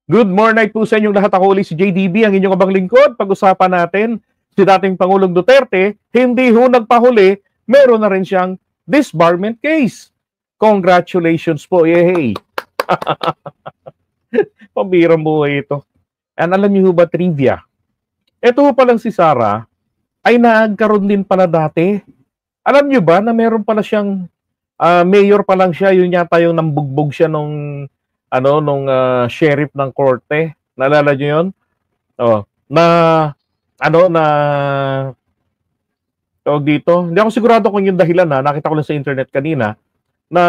Good morning po sa inyong lahat. Ako ulit si JDB, ang inyong abang lingkod. Pag-usapan natin si dating Pangulong Duterte, hindi ho nagpahuli, meron na rin siyang disbarment case. Congratulations po, yehey! Pambirang buhay ito. And alam niyo ba trivia? Ito ho palang si Sara ay nagkaroon din pala dati. Alam niyo ba na meron pala siyang mayor pa lang siya, yun yata yung nambugbog siya nung sheriff ng korte. Naalala niyo yun? Oh, na na tawag dito. Hindi ako sigurado kung yung dahilan na nakita ko lang sa internet kanina na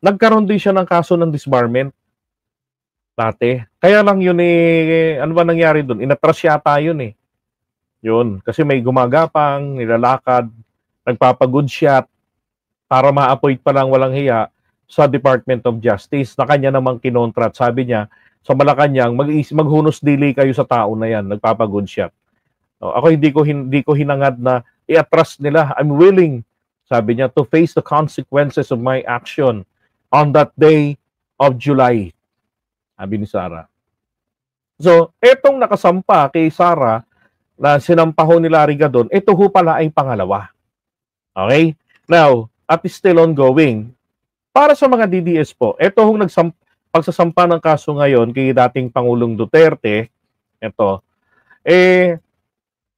nagkaroon din siya ng kaso ng disbarment dati. Kaya lang yun ano ba nangyari doon? Inatras yata yun eh. Yun, kasi may gumagapang, nilalakad, nagpapagood shot para ma-appoint pa lang walang hiya sa Department of Justice na kanya namang kinontra. Sabi niya, sa Malacanang, maghunos dili kayo sa tao na yan, nagpapagood shot. Ako hindi ko hinangad na i-atras nila. I'm willing, sabi niya, to face the consequences of my action on that day of July. Sabi ni Sara. So, etong nakasampa kay Sara na sinampaho ni Larry Gadon, ito ho pala ay pangalawa. Okay? Now, at is still ongoing. Para sa mga DDS po, ito hong pagsasampa ng kaso ngayon kay dating Pangulong Duterte, ito,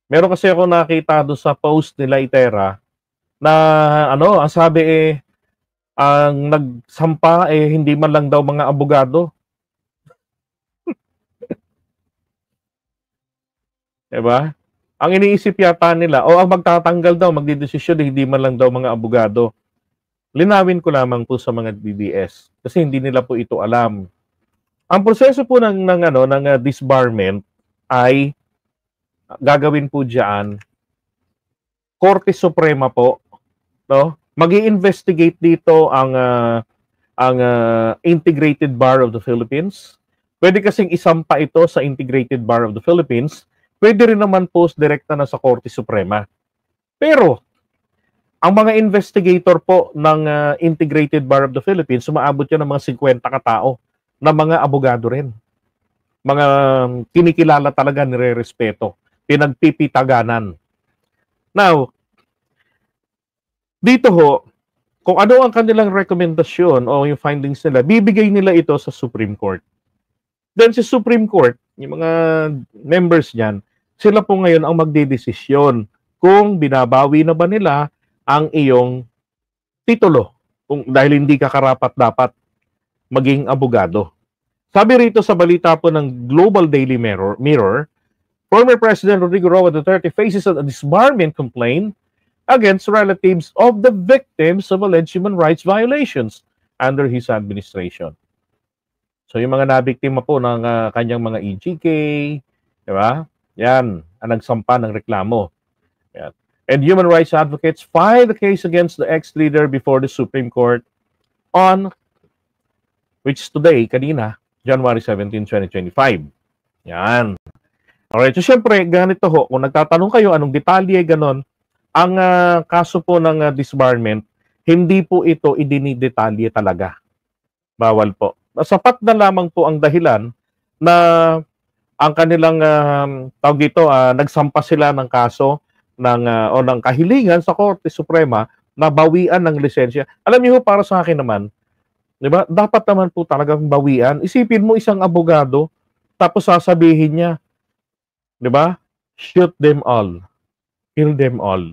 meron kasi ako nakita doon sa post nila Itera na ang sabi ang nagsampa hindi man lang daw mga abogado. Diba? Ang iniisip yata nila, ang magtatanggal daw, magdidesisyon, hindi man lang daw mga abogado. Linawin ko lamang po sa mga DDS kasi hindi nila po ito alam. Ang proseso po ng disbarment ay gagawin po diyan Korte Suprema po, no? Magi-investigate dito ang Integrated Bar of the Philippines. Pwede kasing isampa ito sa Integrated Bar of the Philippines. Pwede rin naman post direkta na sa Korte Suprema. Pero ang mga investigator po ng Integrated Bar of the Philippines, sumaabot yan ng mga 50 katao na mga abogado rin. Mga kinikilala talaga, nire-respeto. Pinagpipitaganan. Now, dito ho, kung ano ang kanilang rekomendasyon o yung findings nila, bibigay nila ito sa Supreme Court. Then sa Supreme Court, yung mga members niyan, sila po ngayon ang magdedesisyon kung binabawi na ba nila ang iyong titulo dahil hindi ka karapat-dapat maging abogado. Sabi rito sa balita po ng Global Daily Mirror, former President Rodrigo Roa Duterte faces a disbarment complaint against relatives of the victims of alleged human rights violations under his administration. So yung mga nabiktima po ng kanyang mga EGK, di ba? Yan, ang nagsampa ng reklamo. Yan. And human rights advocates filed the case against the ex-leader before the Supreme Court on, which is today, kanina, January 17, 2025. Yan. Alright, so syempre, ganito ho, kung nagtatanong kayo anong detalye, ganon, ang kaso po ng disbarment, hindi po ito idinidetalye talaga. Bawal po. Sapat na lamang po ang dahilan na ang kanilang, tawag dito, nagsampa sila ng kaso ng kahilingan sa Korte Suprema na bawian ng lisensya. Alam niyo para sa akin naman, 'di ba? Dapat naman po talagang bawian. Isipin mo isang abogado tapos sasabihin niya, 'di ba? Shoot them all. Kill them all.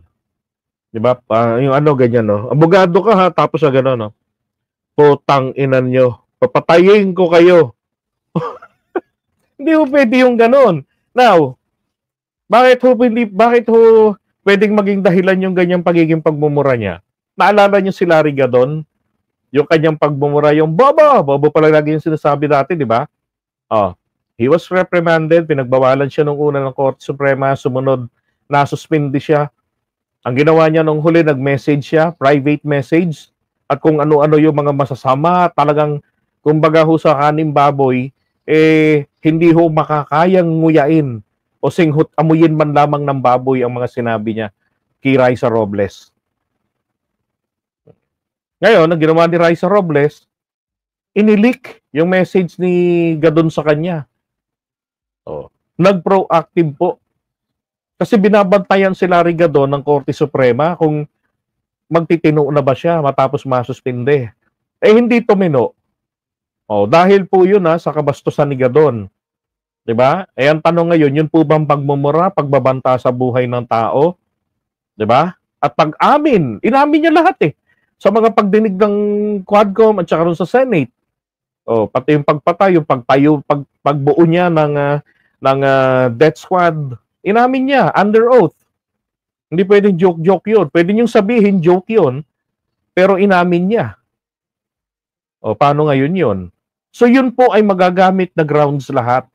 'Di ba? Yung ganyan no. Abogado ka ha tapos gano'n no. Putang ina niyo. Papatayin ko kayo. Hindi ho pwede yung gano'n. Now, bakit ho pwedeng maging dahilan yung ganyang pagiging pagmumura niya? Naalala niyo si Larry Gadon? Yung kanyang pagmumura, yung bobo pala lagi yung sinasabi dati, di ba? He was reprimanded, pinagbawalan siya nung una ng Korte Suprema, sumunod, nasuspindi siya. Ang ginawa niya nung huli, nag-message siya, private message, at kung ano-ano yung mga masasama, talagang, kumbaga ho sa kaning baboy, hindi ho makakayang nguyain o singhot amuyin man lamang ng baboy ang mga sinabi niya kay Raisa Robles. Ngayon, ang ginawa ni Raisa Robles, inilik yung message ni Gadon sa kanya. Oh. Nag-proactive po. Kasi binabantayan si Larry Gadon ng Korte Suprema kung magtitino na ba siya matapos masuspinde. Eh hindi tumino. Oh, dahil po yun sa kabastusan ni Gadon. 'Di ba? Eh ang tanong ngayon, yun po bang pagmumura, pagbabanta sa buhay ng tao? 'Di ba? At pag-amin, inamin niya lahat eh. Sa mga pagdinig ng Quadcom at saka rin sa Senate. Oh, pati yung pagpatay, yung pagbuo niya ng death squad, inamin niya under oath. Hindi pwedeng joke-joke 'yun. Pwede niyong sabihin joke 'yun, pero inamin niya. O paano ngayon 'yun? So yun po ay magagamit na grounds lahat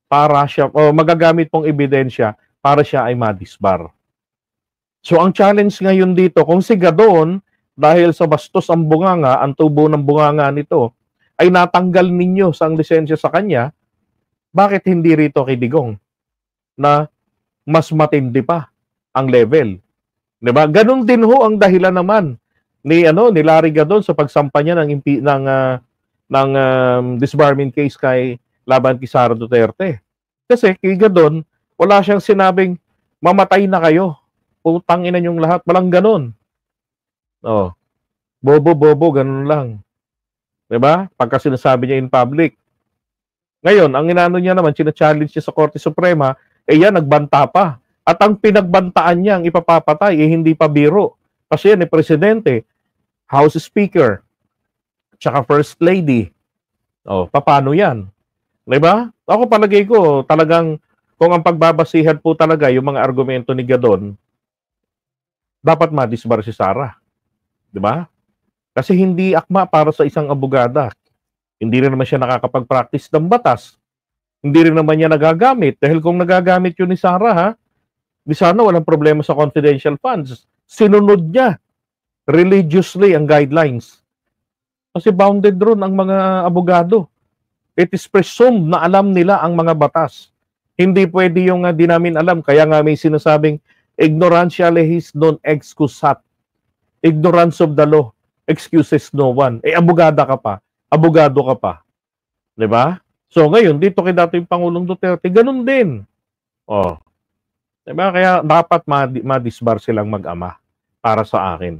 para siya o magagamit pong ebidensya para siya ay madisbar. So ang challenge ngayon dito kung si Gadon dahil sa bastos ang bunganga, ang tubo ng bunganga nito ay natanggal ninyo sa lisensya sa kanya, bakit hindi rito kay Digong na mas matindi pa ang level? 'Di ba? Ganun din ho ang dahilan naman ni Larry Gadon sa pagsampa niya ng disbarment case laban kay Sara Duterte. Kasi kay Gadon, wala siyang sinabing mamatay na kayo. Putang ina niyong lahat, walang ganun. Oh. Bobo, ganun lang. 'Di ba? Pagka sinasabi niya in public. Ngayon, ang inano niya naman, china-challenge niya sa Korte Suprema, yan, nagbanta pa. At ang pinagbantaan niya, ang ipapapatay, hindi pa biro. Kasi yan, Presidente, House Speaker, tsaka First Lady. Oh, paano yan? 'Di ba? Ako palagay ko, talagang, kung ang pagbabasihan po talaga, yung mga argumento ni Gadon, dapat madisbar si Sara. 'Di ba? Kasi hindi akma para sa isang abogada. Hindi rin naman siya nakakapag-practice ng batas. Hindi rin naman niya nagagamit. Dahil kung nagagamit yun ni Sara, di sana walang problema sa confidential funds. Sinunod niya religiously ang guidelines. Kasi bounded ron ang mga abogado. It is presumed na alam nila ang mga batas. Hindi pwede yung di namin alam. Kaya nga may sinasabing ignorantia lehis non excusat. Ignorance of the law excuses no one. Abogada ka pa. Abogado ka pa. 'Di ba? So ngayon, dito kay dating Pangulong Duterte, ganun din. Oh. 'Di ba? Kaya dapat madisbar silang mag-ama para sa akin.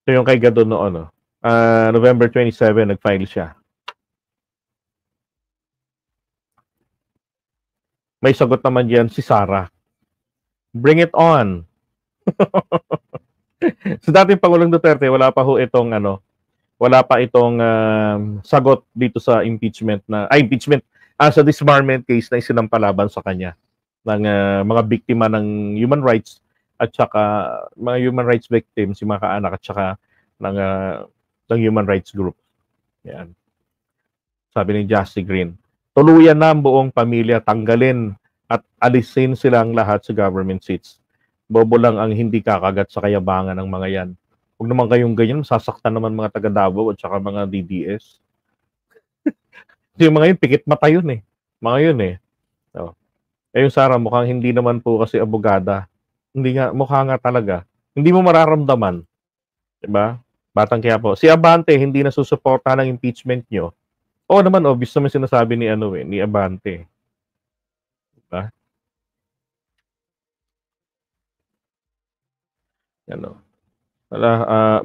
So yung kay Gadon noon, November 27, nag-file siya. May sagot naman diyan si Sara. Bring it on. So dating Pangulong Duterte, wala pa itong sagot dito sa impeachment sa disbarment case na isinampalaban sa kanya ng mga biktima ng human rights at saka mga human rights victims, yung mga kaanak at saka ng human rights group. Yan. Sabi ni Justy Green, tuluyan na ang buong pamilya, tanggalin at alisin silang lahat sa government seats. Bobo lang ang hindi kakagat sa kayabangan ng mga yan. Huwag naman kayong ganyan, sasaktan naman mga taga Davao at saka mga DDS. Yung mga yun, pikit mata yun eh. Mga yun eh. So, yung Sara, mukhang hindi naman po kasi abogada. Hindi nga, mukha nga talaga. Hindi mo mararamdaman. Diba? Batang kaya po. Si Abante, hindi na susuporta ng impeachment nyo. Oo naman, obvious naman sinasabi ni Abante. Diba? Ano?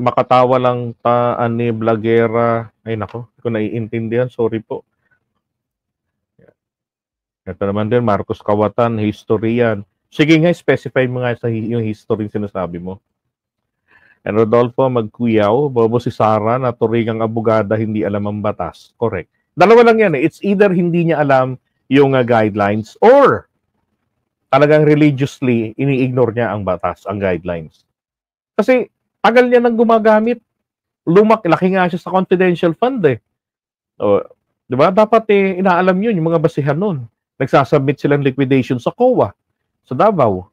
Makatawa lang ni Blagera. Ay nako, hindi ko naiintindihan. Sorry po. Ito naman din, Marcos Kawatan, historian. Sige nga, specify mo nga yung history sinasabi mo. And Rodolfo Magkuyaw, bobo si Sara na turingang abogada, hindi alam ang batas. Correct. Dalawa lang yan eh. It's either hindi niya alam yung guidelines or talagang religiously ini-ignore niya ang batas, ang guidelines. Kasi tagal niya nang gumagamit. Laki nga siya sa confidential fund eh. O, 'di ba? Dapat inaalam 'yun yung mga basihan noon. Nagsasubmit silang liquidation sa COA, sa Davao.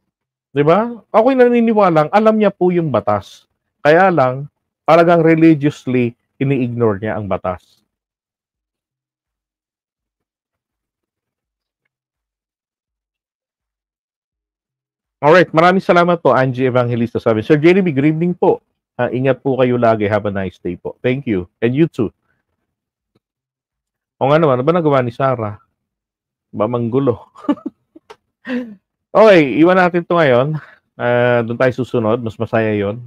'Di ba? Ako'y naniniwalang alam niya po yung batas. Kaya lang talagang religiously ini-ignore niya ang batas. Alright, maraming salamat po, Angie Evangelista. Sabi, Sir JDB, good evening po. Ingat po kayo lagi. Have a nice day po. Thank you. And you too. O nga naman, ano ba nagawa ni Sarah? Ba manggulo. Okay, iwan natin 'to ngayon. Do'n tayo susunod, mas masaya 'yon.